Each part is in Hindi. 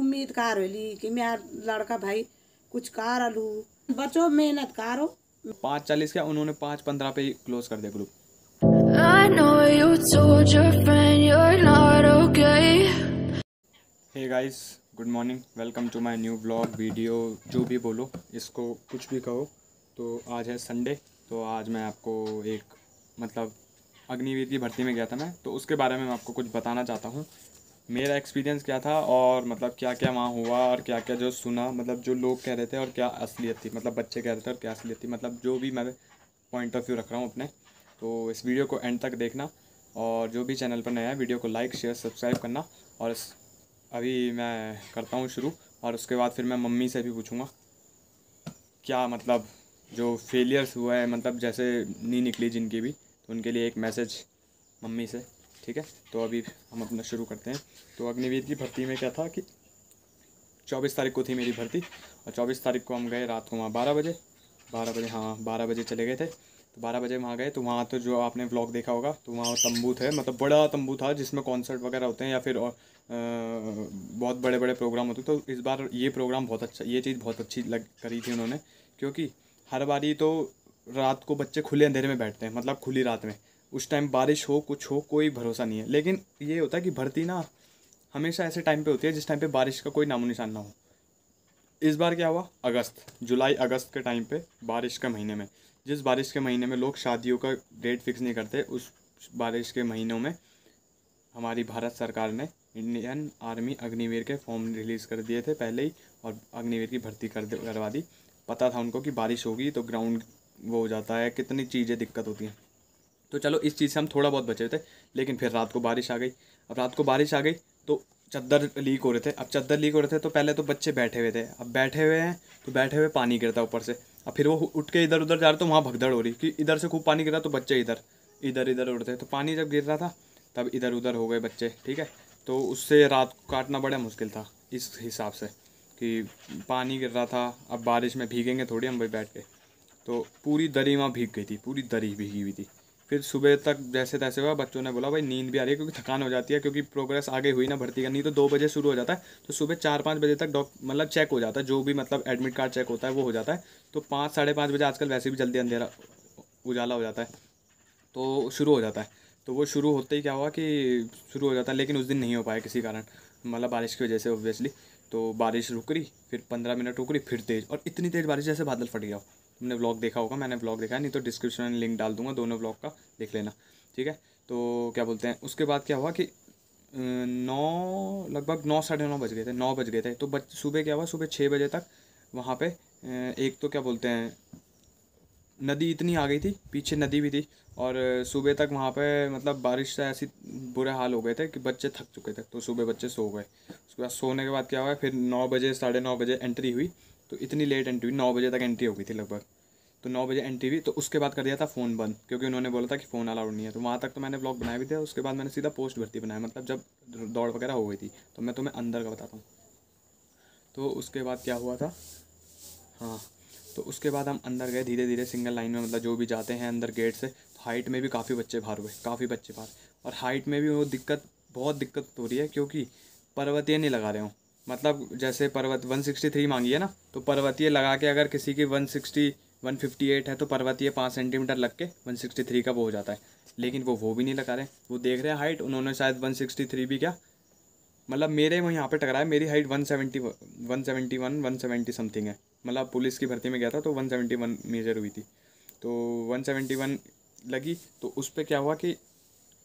उम्मीद कार होली कि मेरा लड़का भाई कुछ कार आलू बचो मेहनत करो। 5:40 क्या उन्होंने 5:15 पे ही क्लोज कर दिया group. I know you told your friend you're not okay. Hey guys, good morning, welcome to my new blog video. जो भी बोलो, इसको कुछ भी कहो। तो आज है संडे, तो आज मैं आपको एक अग्निवीर की भर्ती में गया था मैं, तो उसके बारे में मैं आपको कुछ बताना चाहता हूँ। मेरा एक्सपीरियंस क्या था और क्या क्या वहाँ हुआ और क्या क्या जो सुना, जो लोग कह रहे थे और क्या असलियत थी, बच्चे कह रहे थे और क्या असलियत थी, जो भी मैं पॉइंट ऑफ व्यू रख रहा हूँ अपने। तो इस वीडियो को एंड तक देखना और जो भी चैनल पर नया है वीडियो को लाइक शेयर सब्सक्राइब करना। और अभी मैं करता हूँ शुरू, और उसके बाद फिर मैं मम्मी से भी पूछूँगा क्या जो फेलियर्स हुआ है, जैसे नहीं निकली जिनकी भी, तो उनके लिए एक मैसेज मम्मी से। ठीक है, तो अभी हम अपना शुरू करते हैं। तो अग्निवीर की भर्ती में क्या था कि 24 तारीख को थी मेरी भर्ती, और 24 तारीख को हम गए रात को वहाँ 12 बजे चले गए थे। तो 12 बजे वहाँ गए, तो वहाँ तो जो आपने व्लॉग देखा होगा, तो वहाँ तंबू थे, बड़ा तंबू था जिसमें कॉन्सर्ट वगैरह होते हैं या फिर और बहुत बड़े बड़े प्रोग्राम होते। तो इस बार ये प्रोग्राम बहुत अच्छा, ये चीज़ बहुत अच्छी करी थी उन्होंने, क्योंकि हर बारी तो रात को बच्चे खुले अंधेरे में बैठते हैं, खुली रात में, उस टाइम बारिश हो कुछ हो कोई भरोसा नहीं है। लेकिन ये होता है कि भर्ती ना हमेशा ऐसे टाइम पे होती है जिस टाइम पे बारिश का कोई नामो निशान ना हो। इस बार क्या हुआ, जुलाई अगस्त के टाइम पे, बारिश के महीने में, जिस बारिश के महीने में लोग शादियों का डेट फिक्स नहीं करते, उस बारिश के महीनों में हमारी भारत सरकार ने इंडियन आर्मी अग्निवीर के फॉर्म रिलीज़ कर दिए थे पहले ही, और अग्निवीर की भर्ती करवा दी। पता था उनको कि बारिश होगी तो ग्राउंड वो हो जाता है, कितनी चीज़ें दिक्कत होती हैं। तो चलो इस चीज़ से हम थोड़ा बहुत बचे थे। लेकिन फिर रात को बारिश आ गई। अब रात को बारिश आ गई तो चद्दर लीक हो रहे थे। अब चद्दर लीक हो रहे थे तो पहले तो बच्चे बैठे हुए थे, अब बैठे हुए हैं तो बैठे हुए पानी गिरता ऊपर से। अब फिर वो उठ के इधर उधर जा रहे, तो वहाँ भगदड़ हो रही कि इधर से खूब पानी गिरा, तो बच्चे इधर इधर इधर उड़ते। तो पानी जब गिर रहा था तब इधर उधर हो गए बच्चे। ठीक है, तो उससे रात को काटना बड़ा मुश्किल था इस हिसाब से कि पानी गिर रहा था। अब बारिश में भीगेंगे थोड़ी हम भाई बैठ के, तो पूरी दरी वहाँ भीग गई थी, पूरी दरी भीगी हुई थी। फिर सुबह तक जैसे तैसे हुआ, बच्चों ने बोला भाई नींद भी आ रही है क्योंकि थकान हो जाती है, क्योंकि प्रोग्रेस आगे हुई ना भर्ती का। नहीं तो 2 बजे शुरू हो जाता है, तो सुबह 4-5 बजे तक चेक हो जाता है, जो भी एडमिट कार्ड चेक होता है वो हो जाता है। तो 5-5:30 बजे आजकल वैसे भी जल्दी अंधेरा उजाला हो जाता है, तो शुरू हो जाता है। तो वो शुरू होते ही क्या हुआ कि शुरू हो जाता है, लेकिन उस दिन नहीं हो पाया किसी कारण, बारिश की वजह से ऑब्वियसली। तो बारिश रुक रही, फिर 15 मिनट रुक रही, फिर तेज़, और इतनी तेज़ बारिश जैसे बादल फट गया हो। तुमने व्लॉग देखा होगा, मैंने व्लॉग देखा है, नहीं तो डिस्क्रिप्शन में लिंक डाल दूंगा दोनों व्लॉग का, देख लेना। ठीक है, तो क्या बोलते हैं, उसके बाद क्या हुआ कि 9 लगभग 9 साढ़े 9 बज गए थे, 9 बज गए थे। तो सुबह क्या हुआ, सुबह 6 बजे तक वहाँ पे एक तो क्या बोलते हैं नदी इतनी आ गई थी, पीछे नदी भी थी, और सुबह तक वहाँ पे बारिश से ऐसी बुरे हाल हो गए थे कि बच्चे थक चुके थे। तो सुबह बच्चे सो गए। उसके बाद सोने के बाद क्या हुआ, फिर 9 बजे 9:30 बजे एंट्री हुई। तो इतनी लेट एंट्री हुई, 9 बजे तक एंट्री हो गई थी लगभग। तो 9 बजे एंट्री हुई, तो उसके बाद कर दिया था फ़ोन बंद, क्योंकि उन्होंने बोला था कि फ़ोन अलाउड नहीं है। तो वहाँ तक तो मैंने ब्लॉग बनाए भी थे। उसके बाद मैंने सीधा पोस्ट भर्ती बनाया, जब दौड़ वगैरह हो गई थी। तो मैं तुम्हें अंदर का बताता हूँ। तो उसके बाद क्या हुआ था, हाँ, तो उसके बाद हम अंदर गए धीरे धीरे सिंगल लाइन में, जो भी जाते हैं अंदर गेट से। तो हाइट में भी काफ़ी बच्चे बाहर हुए, काफ़ी बच्चे बाहर। और हाइट में भी वो बहुत दिक्कत हो रही है, क्योंकि पर्वतीय नहीं लगा रहे हो। जैसे 163 मांगी है ना, तो पर्वतीय लगा के अगर किसी की 158 है, तो पर्वतीय 5 सेंटीमीटर लग के 163 का वो हो जाता है। लेकिन वो भी नहीं लगा रहे, वो देख रहे हैं हाइट, उन्होंने शायद 163 भी क्या, मेरे वो यहाँ पे टकरा है। मेरी हाइट 170 समथिंग है। पुलिस की भर्ती में गया था तो 171 मेजर हुई थी, तो 171 लगी। तो उस पर क्या हुआ कि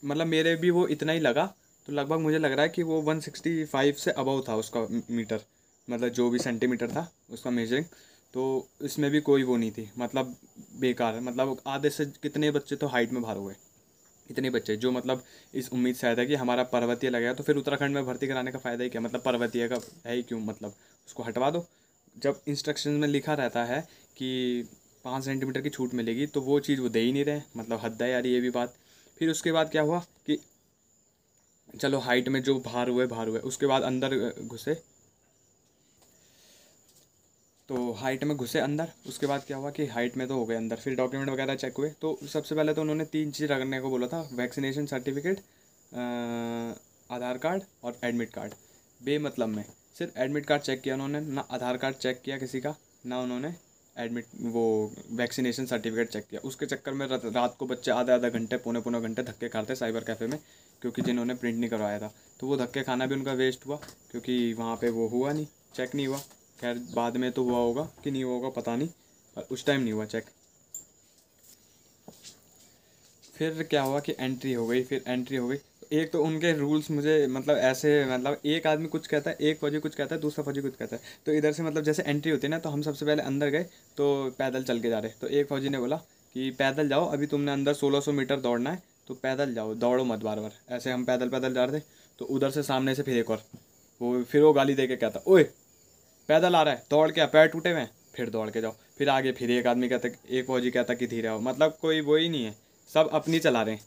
मेरे भी वो इतना ही लगा। तो लगभग मुझे लग रहा है कि वो 165 से अबव था उसका मीटर, जो भी सेंटीमीटर था उसका मेजरिंग। तो इसमें भी कोई वो नहीं थी, बेकार, आधे से कितने बच्चे तो हाइट में बाहर हुए। इतने बच्चे जो इस उम्मीद से आया था कि हमारा पर्वतीय लगेगा, तो फिर उत्तराखंड में भर्ती कराने का फ़ायदा ही क्या, पर्वतीय का है ही क्यों, उसको हटवा दो। जब इंस्ट्रक्शन में लिखा रहता है कि 5 सेंटीमीटर की छूट मिलेगी, तो वो चीज़ वो दे ही नहीं रहे, हद है यार ये भी बात। फिर उसके बाद क्या हुआ कि चलो हाइट में जो बाहर हुए, उसके बाद अंदर घुसे। तो हाइट में घुसे अंदर, उसके बाद क्या हुआ कि हाइट में तो हो गए अंदर, फिर डॉक्यूमेंट वगैरह चेक हुए। तो सबसे पहले तो उन्होंने 3 चीज़ रखने को बोला था, वैक्सीनेशन सर्टिफिकेट, आधार कार्ड और एडमिट कार्ड। बेमतलब में सिर्फ एडमिट कार्ड चेक किया उन्होंने, ना आधार कार्ड चेक किया किसी का, ना उन्होंने एडमिट वो वैक्सीनेशन सर्टिफिकेट चेक किया। उसके चक्कर में रात को बच्चे आधा आधा घंटे पौने पौने घंटे धक्के खाते साइबर कैफ़े में, क्योंकि जिन्होंने प्रिंट नहीं करवाया था। तो वो धक्के खाना भी उनका वेस्ट हुआ, क्योंकि वहाँ पे वो हुआ नहीं, चेक नहीं हुआ। खैर बाद में तो हुआ होगा कि नहीं हुआ होगा पता नहीं, पर उस टाइम नहीं हुआ चेक। फिर क्या हुआ कि एंट्री हो गई, फिर एंट्री हो गई। एक तो उनके रूल्स मुझे मतलब ऐसे, मतलब एक आदमी कुछ कहता है, एक फौजी कुछ कहता है, दूसरा फौजी कुछ कहता है। तो इधर से मतलब जैसे एंट्री होती है ना, तो हम सबसे पहले अंदर गए तो पैदल चल के जा रहे। तो एक फौजी ने बोला कि पैदल जाओ, अभी तुमने अंदर 1600 मीटर दौड़ना है, तो पैदल जाओ, दौड़ो मत बार बार। ऐसे हम पैदल पैदल जा रहे थे, तो उधर से सामने से फिर एक और वो गाली दे के कहता, ओए पैदल आ रहा है, दौड़ के आ, पैर टूटे हुए हैं, फिर दौड़ के जाओ। फिर आगे फिर एक आदमी कहता, एक फौजी कहता कि धीरे आओ। मतलब कोई वो ही नहीं है, सब अपनी चला रहे हैं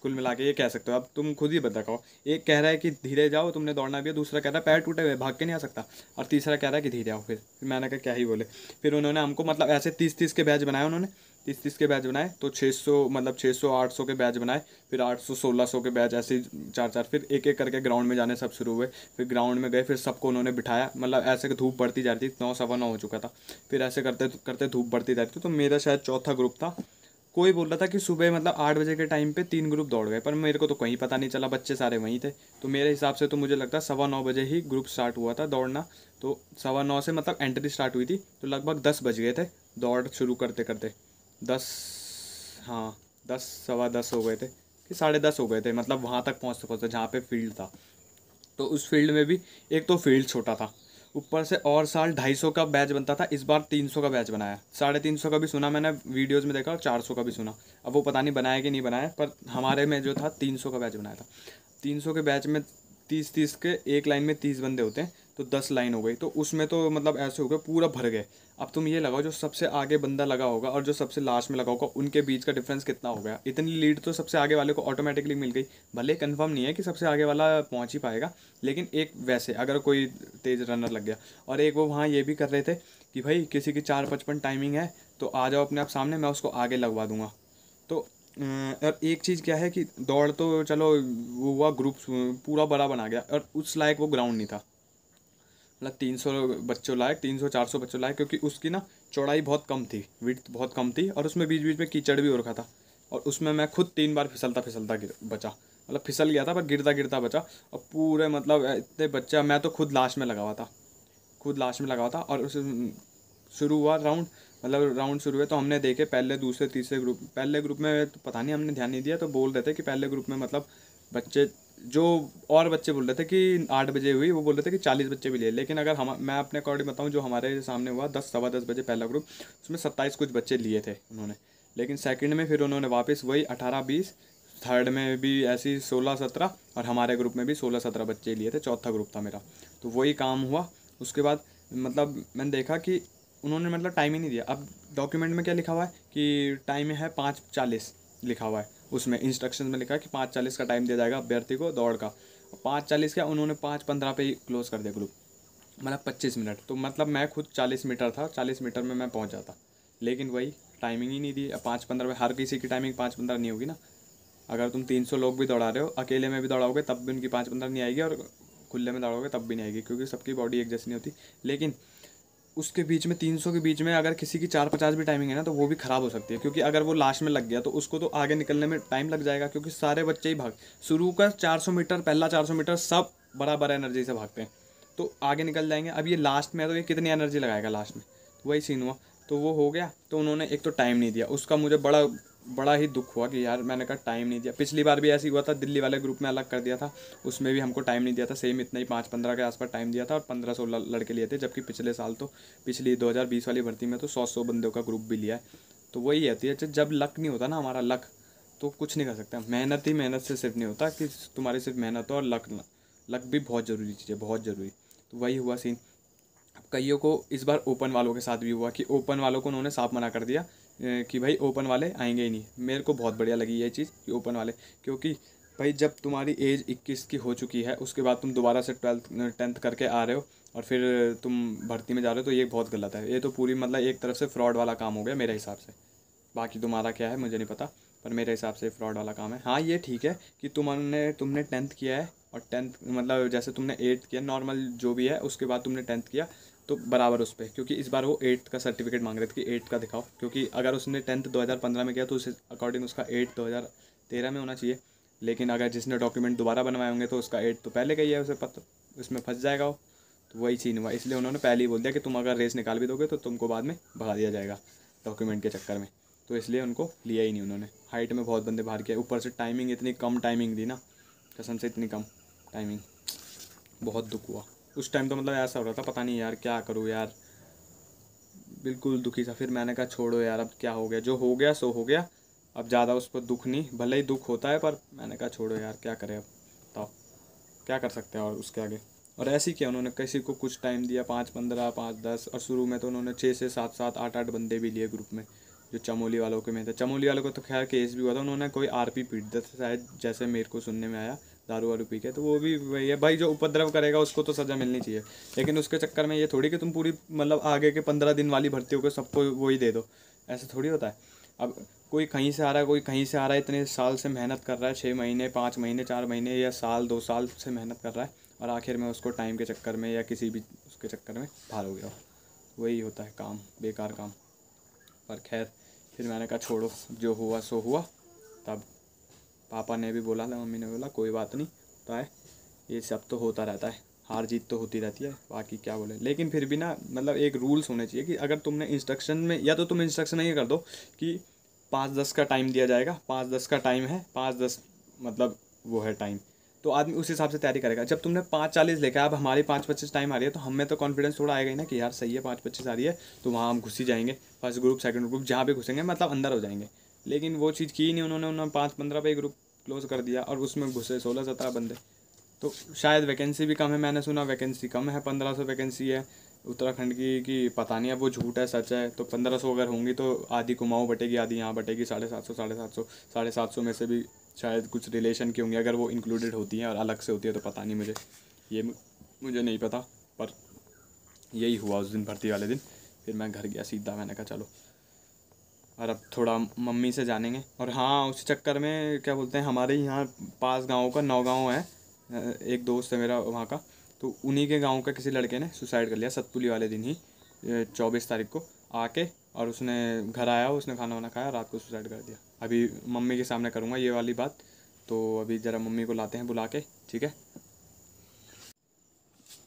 कुल मिला के, ये कह सकते हो। अब तुम खुद ही बताओ, एक कह रहा है कि धीरे जाओ, तुमने दौड़ना भी है, दूसरा कह रहा है पैर टूटे हुए भाग के नहीं आ सकता, और तीसरा कह रहा है कि धीरे आओ। फिर मैंने कहा क्या ही बोले। फिर उन्होंने हमको मतलब ऐसे 30-30 के बैच बनाए उन्होंने, 30-30 के बैच बनाए। तो 600 मतलब 600-800 के बैच बनाए, फिर 800-1600 के बैच, ऐसे 4-4। फिर एक एक करके ग्राउंड में जाने सब शुरू हुए। फिर ग्राउंड में गए, फिर सबको उन्होंने बिठाया, मतलब ऐसे धूप बढ़ती जा रही थी, 9 सवा 9 हो चुका था। फिर ऐसे करते करते धूप बढ़ती जा रही थी। तो मेरा शायद चौथा ग्रुप था। कोई बोल रहा था कि सुबह मतलब 8 बजे के टाइम पे 3 ग्रुप दौड़ गए, पर मेरे को तो कहीं पता नहीं चला, बच्चे सारे वहीं थे। तो मेरे हिसाब से तो मुझे लगता है 9:15 बजे ही ग्रुप स्टार्ट हुआ था दौड़ना। तो 9:15 से मतलब एंट्री स्टार्ट हुई थी, तो लगभग 10 बज गए थे दौड़ शुरू करते करते। 10 हाँ 10 सवा 10 हो गए थे कि 10:30 हो गए थे, मतलब वहाँ तक पहुँचते पहुँचते जहाँ पे फील्ड था। तो उस फील्ड में भी एक तो फील्ड छोटा था, ऊपर से और साल 250 का बैच बनता था, इस बार 300 का बैच बनाया। 350 का भी सुना मैंने वीडियोस में देखा, और 400 का भी सुना। अब वो पता नहीं बनाया कि नहीं बनाया, पर हमारे में जो था 300 का बैच बनाया था। 300 के बैच में 30-30 के एक लाइन में 30 बंदे होते हैं, तो 10 लाइन हो गई। तो उसमें तो मतलब ऐसे हो गए पूरा भर गए। अब तुम ये लगाओ, जो सबसे आगे बंदा लगा होगा और जो सबसे लास्ट में लगा होगा, उनके बीच का डिफरेंस कितना हो गया। इतनी लीड तो सबसे आगे वाले को ऑटोमेटिकली मिल गई। भले कंफर्म नहीं है कि सबसे आगे वाला पहुंच ही पाएगा, लेकिन एक वैसे अगर कोई तेज रनर लग गया। और एक वो वहाँ ये भी कर रहे थे कि भाई किसी की 4:55 टाइमिंग है, तो आ जाओ अपने आप सामने, मैं उसको आगे लगवा दूंगा। तो और एक चीज़ क्या है कि दौड़ तो चलो वो हुआ, ग्रुप पूरा बड़ा बना गया, और उस लायक वो ग्राउंड नहीं था। मतलब 300 बच्चों लायक, 300-400 बच्चों लायक, क्योंकि उसकी ना चौड़ाई बहुत कम थी, विड्थ बहुत कम थी, और उसमें बीच बीच में कीचड़ भी हो रखा था। और उसमें मैं खुद 3 बार फिसलता फिसलता बचा, मतलब फिसल गया था पर गिरता गिरता बचा। और पूरे मतलब इतने बच्चा, मैं तो खुद लास्ट में लगा हुआ था, खुद लास्ट में लगा हुआ था। और उस शुरू हुआ राउंड, मतलब राउंड शुरू हुए तो हमने देखे पहले दूसरे तीसरे ग्रुप। पहले ग्रुप में तो पता नहीं हमने ध्यान नहीं दिया, तो बोल रहे थे कि पहले ग्रुप में मतलब बच्चे जो, और बच्चे बोल रहे थे कि 8 बजे हुई, वो बोल रहे थे कि 40 बच्चे भी लिए। लेकिन अगर मैं अपने अकॉर्डिंग बताऊं, जो हमारे सामने हुआ 10 सवा 10 बजे पहला ग्रुप, उसमें 27 कुछ बच्चे लिए थे उन्होंने। लेकिन सेकंड में फिर उन्होंने वापस वही 18-20, थर्ड में भी ऐसी 16-17, और हमारे ग्रुप में भी 16-17 बच्चे लिए थे। चौथा ग्रुप था मेरा, तो वही काम हुआ। उसके बाद मतलब मैंने देखा कि उन्होंने मतलब टाइम ही नहीं दिया। अब डॉक्यूमेंट में क्या लिखा हुआ है कि टाइम है 5:40 लिखा हुआ है, उसमें इंस्ट्रक्शन में लिखा है कि 5:40 का टाइम दिया जाएगा अभ्यर्थी को दौड़ का। 5:40 क्या, उन्होंने 5:15 पे ही क्लोज कर दिया ग्रुप, मतलब 25 मिनट। तो मतलब मैं खुद 40 मीटर था, 40 मीटर में मैं पहुंच जाता, लेकिन वही टाइमिंग ही नहीं दी। 5:15 में हर किसी की टाइमिंग 5:15 नहीं होगी ना। अगर तुम 300 लोग भी दौड़ा रहे हो, अकेले में भी दौड़ाओगे तब भी उनकी 5:15 नहीं आएगी, और खुले में दौड़ोगे तब भी नहीं आएगी, क्योंकि सबकी बॉडी एक जैसी नहीं होती। लेकिन उसके बीच में 300 के बीच में अगर किसी की 4:50 भी टाइमिंग है ना, तो वो भी ख़राब हो सकती है, क्योंकि अगर वो लास्ट में लग गया तो उसको तो आगे निकलने में टाइम लग जाएगा, क्योंकि सारे बच्चे ही भाग शुरू का 400 मीटर, पहला 400 मीटर सब बराबर एनर्जी से भागते हैं, तो आगे निकल जाएंगे। अब ये लास्ट में है, तो ये कितनी एनर्जी लगाएगा लास्ट में, तो वही सीन हुआ। तो वो हो गया, तो उन्होंने एक तो टाइम नहीं दिया, उसका मुझे बड़ा ही दुख हुआ कि यार मैंने कहा टाइम नहीं दिया। पिछली बार भी ऐसी हुआ था, दिल्ली वाले ग्रुप में अलग कर दिया था, उसमें भी हमको टाइम नहीं दिया था, सेम इतना ही 5:15 के आसपास टाइम दिया था, और 15-16 लड़के लिए थे। जबकि पिछले साल तो पिछली 2020 वाली भर्ती में तो 100 बंदों का ग्रुप भी लिया है। तो वही होती है, जब लक नहीं होता ना हमारा, लक, तो कुछ नहीं कर सकता। मेहनत ही मेहनत से सिर्फ नहीं होता कि तुम्हारी सिर्फ मेहनत हो, और लक भी बहुत ज़रूरी चीज़ है, बहुत ज़रूरी। तो वही हुआ सीन। अब कईयों को इस बार ओपन वालों के साथ भी हुआ कि ओपन वालों को उन्होंने साफ मना कर दिया कि भाई ओपन वाले आएंगे ही नहीं। मेरे को बहुत बढ़िया लगी ये चीज़ कि ओपन वाले, क्योंकि भाई जब तुम्हारी एज 21 की हो चुकी है, उसके बाद तुम दोबारा से 10th करके आ रहे हो, और फिर तुम भर्ती में जा रहे हो, तो ये बहुत गलत है। ये तो पूरी मतलब एक तरफ से फ्रॉड वाला काम हो गया मेरे हिसाब से। बाकी तुम्हारा क्या है मुझे नहीं पता, पर मेरे हिसाब से फ्रॉड वाला काम है। हाँ ये ठीक है कि तुमने 10th किया है और 10th मतलब जैसे तुमने 8th किया नॉर्मल जो भी है, उसके बाद तुमने 10th किया तो बराबर उस पर, क्योंकि इस बार वो 8th का सर्टिफिकेट मांग रहे थे कि 8th का दिखाओ, क्योंकि अगर उसने 10th 2015 में किया तो उस अकॉर्डिंग उसका 8th 2013 में होना चाहिए। लेकिन अगर जिसने डॉक्यूमेंट दोबारा बनवाए होंगे तो उसका 8th तो पहले का ही है, उसे पता उसमें फंस जाएगा वो। तो वही सीन हुआ, इसलिए उन्होंने पहले ही बोल दिया कि तुम अगर रेस निकाल भी दोगे तो तुमको बाद में भगा दिया जाएगा डॉक्यूमेंट के चक्कर में। तो इसलिए उनको लिया ही नहीं उन्होंने। हाइट में बहुत बंदे बाहर किया, ऊपर से टाइमिंग इतनी कम टाइमिंग दी ना, कसम से इतनी कम टाइमिंग, बहुत दुख हुआ उस टाइम। तो मतलब ऐसा हो रहा था पता नहीं यार क्या करूँ यार, बिल्कुल दुखी था। फिर मैंने कहा छोड़ो यार, अब क्या हो गया, जो हो गया सो हो गया, अब ज़्यादा उस पर दुख नहीं, भले ही दुख होता है पर मैंने कहा छोड़ो यार, क्या करें अब, बताओ क्या कर सकते हैं और उसके आगे। और ऐसे ही किया उन्होंने, किसी को कुछ टाइम दिया, 5 15 5 10, और शुरू में तो उन्होंने 6 से 7 7 8 8 बंदे भी लिए ग्रुप में, जो चमोली वालों के में थे। चमोली वालों को तो खैर केस भी हुआ था, उन्होंने कोई आरपी पीट दिया था शायद, जैसे मेरे को सुनने में आया, दारू वारू पी के। तो वो भी वही है भाई, जो उपद्रव करेगा उसको तो सज़ा मिलनी चाहिए, लेकिन उसके चक्कर में ये थोड़ी कि तुम पूरी मतलब आगे के 15 दिन वाली भर्तियों को सबको वही दे दो, ऐसा थोड़ी होता है। अब कोई कहीं से आ रहा है, कोई कहीं से आ रहा है, इतने साल से मेहनत कर रहा है, 6 महीने 5 महीने 4 महीने या साल 2 साल से मेहनत कर रहा है, और आखिर में उसको टाइम के चक्कर में या किसी भी उसके चक्कर में बाहर हो गया। वही होता है काम, बेकार काम। पर खैर फिर मैंने कहा छोड़ो, जो हुआ सो हुआ। तब पापा ने भी बोला था, मम्मी ने बोला कोई बात नहीं, तो है ये सब तो होता रहता है, हार जीत तो होती रहती है, बाकी क्या बोले। लेकिन फिर भी ना मतलब एक रूल्स होने चाहिए कि अगर तुमने इंस्ट्रक्शन में, या तो तुम इंस्ट्रक्शन ये कर दो कि 5-10 का टाइम दिया जाएगा, 5-10 का टाइम है, 5-10 मतलब वो है टाइम, तो आदमी उस हिसाब से तैयारी करेगा। जब तुमने 5:40 लिखा है, अब हमारी 5:25 टाइम आ रही है, तो हमें तो कॉन्फिडेंस थोड़ा आएगा ही ना कि यार सही है 5:25 आ रही है, तो वहाँ हम घुस ही जाएंगे, फर्स्ट ग्रुप सेकंड ग्रुप जहाँ भी घुसेंगे मतलब अंदर हो जाएंगे। लेकिन वो चीज़ की ही नहीं उन्होंने 5:15 पे ग्रुप क्लोज कर दिया, और उसमें घुसे 16-17 बंदे। तो शायद वैकेंसी भी कम है, मैंने सुना वैकेंसी कम है, 1500 वैकेंसी है उत्तराखंड की, कि पता नहीं अब वो झूठ है सच है। तो 1500 अगर होंगी तो आधी कुमाऊँ बटेगी, आधी यहाँ बटेगी, 750 में से भी शायद कुछ रिलेशन की होंगी, अगर वो इंक्लूडेड होती हैं और अलग से होती है तो पता नहीं मुझे, ये मुझे नहीं पता। पर यही हुआ उस दिन भर्ती वाले दिन। फिर मैं घर गया सीधा, मैंने कहा चलो और अब थोड़ा मम्मी से जानेंगे। और हाँ उस चक्कर में क्या बोलते हैं, हमारे यहाँ पास गाँव का 9 गाँव है, एक दोस्त है मेरा वहाँ का, तो उन्हीं के गांव का किसी लड़के ने सुसाइड कर लिया सतपुली वाले दिन ही, 24 तारीख को आके। और उसने घर आया, उसने खाना वाना खाया, रात को सुसाइड कर दिया। अभी मम्मी के सामने करूँगा ये वाली बात, तो अभी ज़रा मम्मी को लाते हैं बुला के, ठीक है।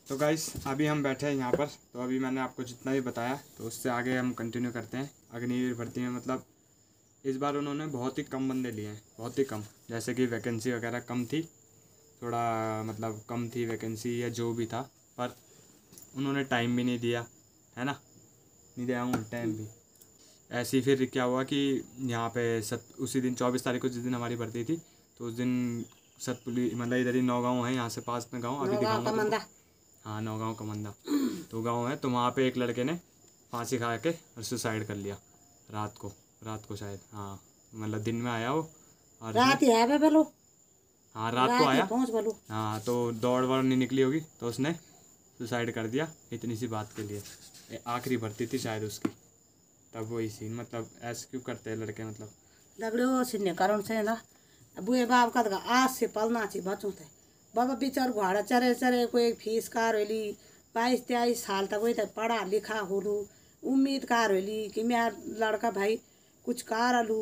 तो गाइस अभी हम बैठे हैं यहाँ पर, तो अभी मैंने आपको जितना भी बताया तो उससे आगे हम कंटिन्यू करते हैं। अग्निवीर भर्ती में मतलब इस बार उन्होंने बहुत ही कम बंदे लिए हैं, बहुत ही कम, जैसे कि वैकेंसी वगैरह कम थी, थोड़ा मतलब कम थी वैकेंसी या जो भी था, पर उन्होंने टाइम भी नहीं दिया, है ना, नहीं दिया हूँ टाइम भी। ऐसे ही फिर क्या हुआ कि यहाँ पे उसी दिन 24 तारीख को जिस दिन हमारी भर्ती थी, तो उस दिन सतपुली मतलब इधर ही 9 गाँव है, यहाँ से पास में गाँव, अभी दिखाऊंगा। हाँ 9 गाँव कमंदा तो गाँव है, तो वहाँ पे एक लड़के ने फांसी खा के और सुसाइड कर लिया रात को शायद, हाँ मतलब दिन में आया वो, और रात ही है बोलो, हाँ रात को आया, पहुंच बोलो, हाँ तो दौड़ वौड़ नहीं निकली होगी तो उसने सुसाइड कर दिया इतनी सी बात के लिए। आखिरी भर्ती थी शायद उसकी, तब वही सीन, मतलब ऐसे क्यों करते हैं लड़के, मतलब दगड़ो सिन्ने कारण से ना बुए बाप का आज से पलना चाहिए बच्चों थे। बाबा बिचार घोड़ा चरे कोई फीस कार होली 22-23 साल तक वही तक पढ़ा लिखा होलू, उम्मीद कार होली कि मेरा लड़का भाई कुछ कार अलू,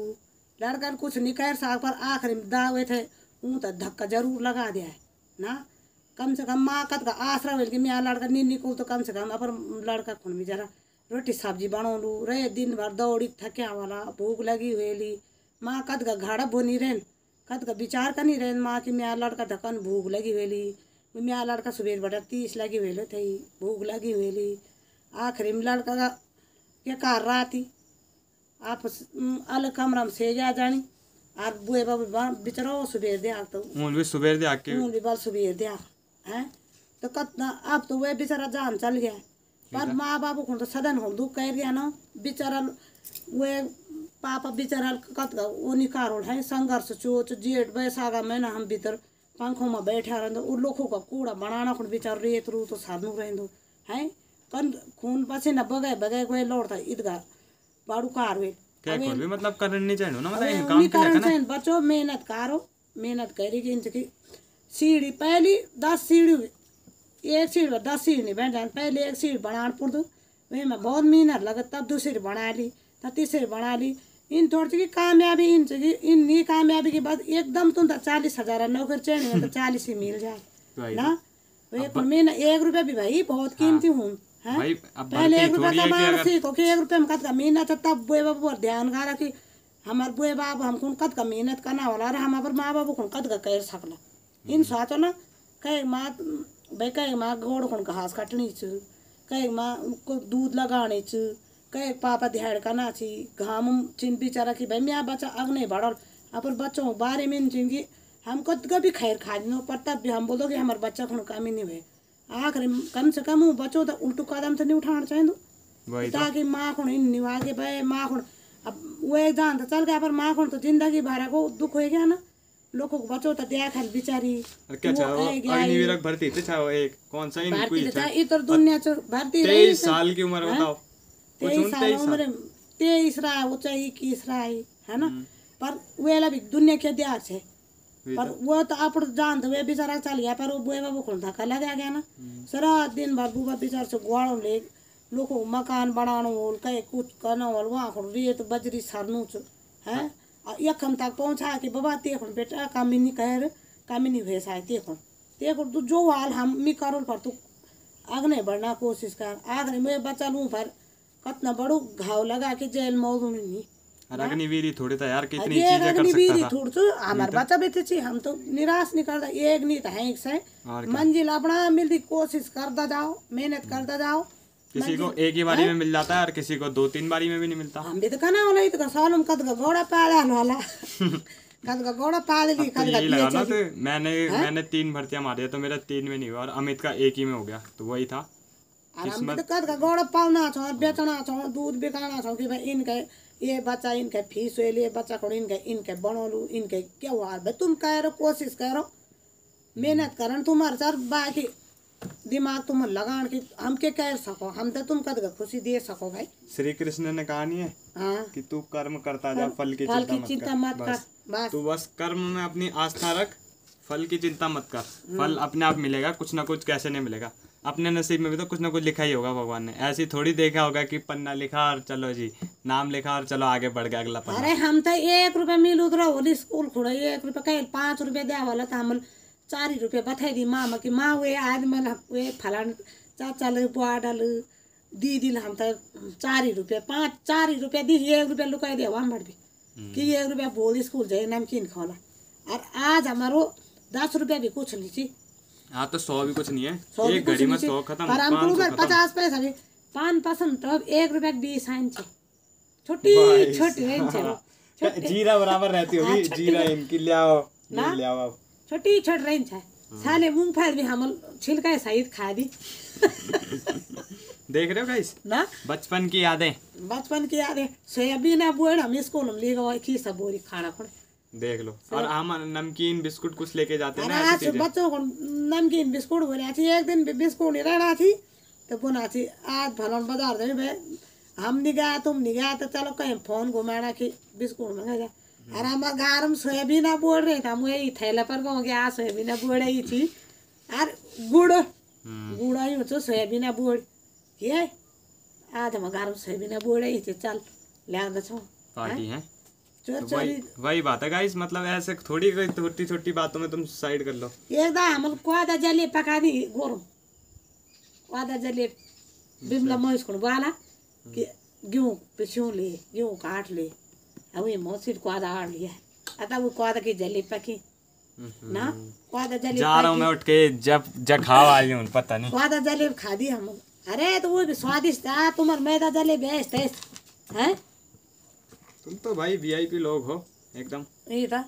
लड़का कुछ नहीं कर सक, पर आखिरी में दावे थे ऊँ तो धक्का जरूर लगा दिया है ना। कम से कम माँ कद का आसरा होल कि मेरा लड़का नहीं निकल, तो कम से कम अपन लड़का खुन में जरा रोटी सब्जी बनौलू रहे, दिन भर दौड़ी थक्या वाला, भूख लगी हुई, माँ कद का घाड़ा बोनी रहन, कद का विचार का नहीं रहन माँ कि मेरा लड़का धक्कन भूख लगी हुई, मेरा लड़का सुबह बटा 30 लगी हुई थी, भूख लगी हुई। आखिरी में लड़का का क्या कर रहा थी, आप अलग कमरा में से जा जानी, और बुए बाबू बिचरो सुबह दे तो सुबह दे आके बल सुबह दे हैं, तो कितना अब तो वह बेचारा जान चल गया, पर माँ बाबू को तो सदन हो दुख कर गया ना बेचारा। वे पापा बेचारा कत वो निकारोल है संघर्ष चोच जेठ बैसागा महीना हम भीतर पंखों में बैठा रहो, उन लोगों का कूड़ा बनाना खुद बेचार रेत रू तो साधनु रहंदो है, कन खून पसीना बगे बगे कोई लौटता ईदगा बाड़ू कार वे क्या कर भी मतलब करने नहीं चाहिए ना, मतलब काम के लिए ना बच्चों मेहनत करो, मेहनत करेगी इनकी सीढ़ी पहली 10 सीढ़ी, एक सीढ़ी पर 10 सीढ़ी नहीं बैठ जाए, पहले एक सीढ़ी बनाना पड़ती, वही में बहुत मेहनत लगे, तब दूसरी बना ली, तब तीसरी बना ली। इन थोड़ी की कामयाबी इन नहीं कामयाबी के बाद एकदम तुम 40,000 नौकरी चाहिए तो 40 ही मिल जाए ना। मैं 1 रुपया भी भाई बहुत कीमती हूँ। पहले 1 रुपया कमाना सीखो कि 1 रुपया में कद का मेहनत है, तब बुए बाबू पर ध्यान करा कि हमारे बुए बाबू हमको कद का मेहनत करना वाला और हमारे माँ बाबू को कद का कर सकला। इन साचो ना कई माँ भाई कई माँ गोड़ को घास काटनी च, कई माँ को दूध लगाने च, कई पापा ध्यान करना ची, घाम चिन बेचारा कि भाई मेरा बच्चा अग्नि बढ़ल अपन बच्चों बारे में चिंगी हम कद का भी खैर खा दी पर तब भी हम बोलो कि हमारे बच्चा को कमी नहीं हुए। आखिर कम से कम बच्चों तो उल्टू कदम तो नहीं उठाना चाहिए ताकि माँ को निभा के भाई माँ को अब वो एक जान तो चल गया पर माँ को तो जिंदगी भर को दुख हो गया ना। लोगों को बच्चों तो देखा बेचारी क्या चाहो अग्निवीर भर्ती थे चाहो एक कौन सा भर्ती इधर दुनिया च भर्ती 23 साल की उम्र बताओ 23 साल उम्र 23 रहा वो चाहिए 21 रहा है ना। पर वेला भी दुनिया के दियार से पर वो तो आप जान तो वे बेचारा चल गया पर वो बुए बाबू को धक्का लगा गया ना। सारा दिन भर बुआ बेचार से गुआड़ो ले लोग मकान बनानो हो कहीं कुछ करना हो वहाँ को रेत बजरी सरनू च है यखम तक पहुँचा कि बाबा ते बेटा कमी नहीं कह कमी नहीं हुए शायद ते तू जो हाल हम मी करो पर तू आगे बढ़ना कोशिश कर। आखिर मैं बच्चा लूँ पर कितना बड़ो घाव लगा के जेल मौजूद नहीं अग्निवीर थोड़ी था यार कितनी चीजें कर सकता था। थोड़ी हमारे बच्चा भी थे हम तो निराश नहीं करता एक नहीं तो है एक से मंजिल अपना मिलती कोशिश करता जाओ मेहनत करता जाओ। किसी को एक ही बारी में मिल जाता है और किसी को 2-3 बारी में भी नहीं मिलता। हम भी तो कहना वाला तो सालों कद का घोड़ा पाला वाला कद का घोड़ा पाल ली कद का लगा ना। तो मैंने 3 भर्तियां मारी तो मेरा 3 में नहीं हुआ और अमित का 1 ही में हो गया तो वही था। हम तो कद का घोड़ा पालना छो बेचना छो दूध बिकाना छो कि भाई इनके ये बच्चा इनके फीस हुए लिए बच्चा को इनके बनोलू इनके क्या हुआ भाई तुम कह कोशिश करो मेहनत करन तुम्हारे सर बाकी दिमाग तुम लगान की हम के कह सको हम तो तुम कद खुशी दे सको भाई। श्री कृष्ण ने कहा नहीं है कि तू कर्म करता जा फल की चिंता मत कर बस तू बस कर्म में अपनी आस्था रख फल की चिंता मत कर फल अपने आप मिलेगा कुछ ना कुछ कैसे नहीं मिलेगा अपने नसीब में भी तो कुछ ना कुछ लिखा ही होगा भगवान ने। ऐसी थोड़ी देखा होगा कि पन्ना लिखा और चलो जी नाम लिखा और चलो आगे बढ़ गया अगला पन्ना। अरे हम तो 1 रुपया मिल उधर होली स्कूल खुड़ा 1 रुपया कहीं 5 रुपया दिया वाला था हम 4 रुपया बता दी माँ की माँ वे आदमी वे फलान चाचा ले बुआ डाल दीदी हम तो 4 रुपया 4 रुपया दी 1 रुपया लुका दिया वहाँ बढ़ भी कि 1 रुपया बोल स्कूल जाए नमकीन खाला और आज हमारो 10 रुपया भी कुछ नहीं थी। हाँ तो 100 भी कुछ नहीं है एक घड़ी में 100 खत्म 50 पैसा भी 5% तब 1 रुपया 20 आइन छे छोटी छोटी रेंज छे जीरा बराबर रहती होगी जीरा इनकी ले आओ छोटी छोटी रेंज है साले मूंगफली भी हम छिलका सहित खा दी। देख रहे हो गाइस ना बचपन की यादें सोयाबीन बोड़ हम स्कूल में ले गए की सब बोरी खाना खोड़ देख लो और हम नमकीन बिस्कुट कुछ लेके जाते हैं ना आज बच्चों को नमकीन बिस्कुट बोले थी एक दिन बिस्कुट नहीं रहना थी तो बोला थी आज फलान बाजार दे भाई हम नहीं गया तुम नहीं गया तो चलो कहीं फोन घुमाना कि बिस्कुट मंगा जा। अरे हम गारम सोयाबीन बोल रहे थे वही थैला पर गो गया सोयाबीन बोड़ ही थी और गुड़ ही हो सोयाबीन बोड़ ये आज हम गारम सोयाबीन बोड़ ही थी चल ले छो पार्टी है वही बात है गाइस मतलब ऐसे थोड़ी कोई छोटी बातों में तुम साइड कर लो। एक हम क्वादा जले पका दी गोरम क्वादा जले बिमला मोइस को बाला कि गेहूं पिछू ले गेहूं काट ले अब ये मौसिर क्वादा आड़ लिया अतः वो क्वादा की जले पकी ना क्वादा जले जा रहा हूं मैं उठ के जब खाओ आई हूं पता नहीं क्वादा जले खा दी हम। अरे तो वो भी स्वादिष्ट था तुम्हारे मैदा जले बेस्ट है तुम तो भाई वीआईपी लोग हो एकदम यही था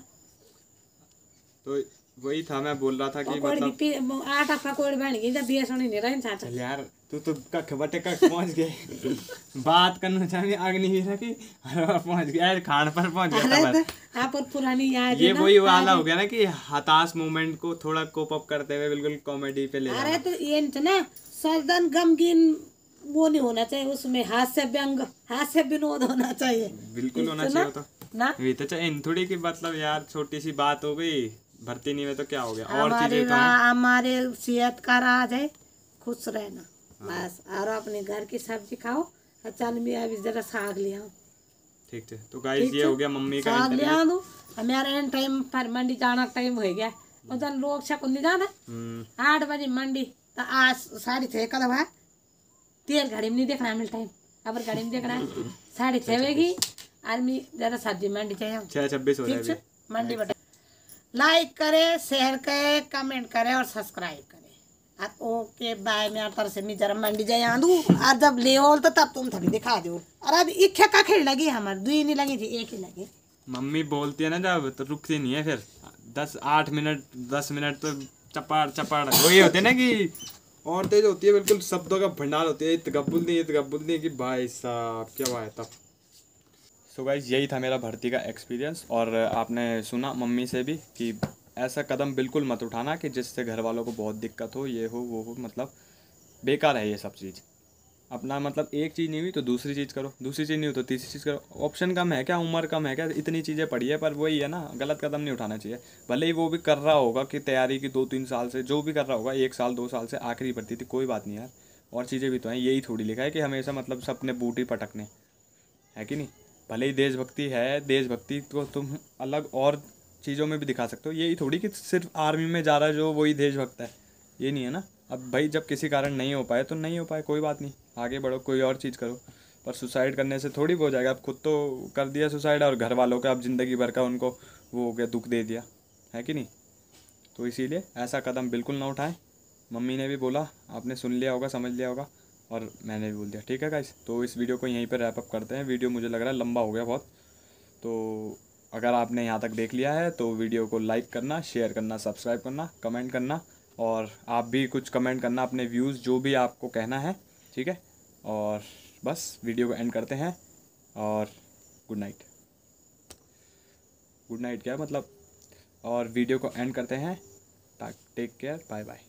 तो वही था मैं बोल रहा था कि मतलब आटा पकौड़ी बन गई जब बेसन नहीं रहे चाचा यार तू तो कख बटे कख पहुंच गए बात करना चाहिए अग्निवीर की पहुंच गया खान पर पहुंच गया आप और पुरानी याद ये वही वाला हो गया ना कि हताश मोमेंट को थोड़ा कोप अप करते हुए बिल्कुल कॉमेडी पे ले अरे तो ये ना सर्दन गमगीन वो नहीं होना चाहिए उसमें हास्य विनोद होना चाहिए बिल्कुल होना चाहिए तो ना ये तो चाहिए थोड़ी की मतलब यार छोटी सी बात हो गई भर्ती नहीं हुए तो क्या हो गया, और चीजें तो हैं। हमारे सेहत का राज है खुश रहना बस, और अपने घर की सब्जी खाओ। चल मैं अभी जरा साग ले आऊं। ठीक है, तो गाइस ये हो गया मम्मी का साग ले इंटरव्यू। आऊं। हमारा एंड टाइम पर मंडी जाना टाइम हो गया। उधर लोग शकुन नहीं जाना 8 बजे मंडी, तो आज 6:30 का दवा तेल घड़ी में नहीं देखना है टाइम, अब घड़ी में देखना है 6:30 बजेगी। आदमी जरा सब्जी मंडी चाहिए 6:26 हो रहा है ठीक अभी। है। मंडी बता लाइक करे, शेयर करे, कमेंट करे और सब्सक्राइब करे। अब ओके बाय। मैं तरफ से मैं जरा मंडी जाए आंदू, और जब ले ओल तो तब तुम थोड़ी दिखा दो। और अब इक्के का खेल लगी हमारे, 2 नहीं लगी थी, 1 ही लगी। मम्मी बोलती है ना जब, तो रुकती नहीं है फिर। 8 मिनट 10 मिनट तो चपाड़ चपाड़ वही होते हैं ना कि और तेज होती है, बिल्कुल शब्दों का भंडार होती है। इतगबुल दी कि भाई साहब क्या हुआ है तब। सो गाइस यही था मेरा भर्ती का एक्सपीरियंस। और आपने सुना मम्मी से भी कि ऐसा कदम बिल्कुल मत उठाना कि जिससे घर वालों को बहुत दिक्कत हो, ये हो वो हो, मतलब बेकार है ये सब चीज़। अपना मतलब एक चीज़ नहीं हुई तो दूसरी चीज़ करो, दूसरी चीज़ नहीं हुई तो तीसरी चीज़ करो। ऑप्शन कम है क्या, उम्र कम है क्या, इतनी चीज़ें पड़ी है। पर वही है ना, गलत कदम नहीं उठाना चाहिए। भले ही वो भी कर रहा होगा कि तैयारी की 2-3 साल से, जो भी कर रहा होगा 1 साल 2 साल से, आखिरी भर्ती थी, कोई बात नहीं यार। और चीज़ें भी तो हैं, यही थोड़ी लिखा है कि हमेशा मतलब सपने बूटी पटकने, है कि नहीं। भले ही देशभक्ति है, देशभक्ति तो तुम अलग और चीज़ों में भी दिखा सकते हो। यही थोड़ी कि सिर्फ आर्मी में जा रहा है जो वही देशभक्त है, ये नहीं है ना। अब भाई जब किसी कारण नहीं हो पाए तो नहीं हो पाए, कोई बात नहीं, आगे बढ़ो, कोई और चीज़ करो। पर सुसाइड करने से थोड़ी हो जाएगा। अब खुद तो कर दिया सुसाइड, और घर वालों का अब ज़िंदगी भर का उनको वो हो गया, दुख दे दिया, है कि नहीं। तो इसीलिए ऐसा कदम बिल्कुल ना उठाएं। मम्मी ने भी बोला, आपने सुन लिया होगा, समझ लिया होगा, और मैंने भी बोल दिया। ठीक है गाइस, तो इस वीडियो को यहीं पर रैप अप करते हैं। वीडियो मुझे लग रहा है लंबा हो गया बहुत। तो अगर आपने यहाँ तक देख लिया है तो वीडियो को लाइक करना, शेयर करना, सब्सक्राइब करना, कमेंट करना, और आप भी कुछ कमेंट करना, अपने व्यूज़ जो भी आपको कहना है, ठीक है। और बस वीडियो को एंड करते हैं, और गुड नाइट। गुड नाइट क्या मतलब, और वीडियो को एंड करते हैं। Take care, bye bye.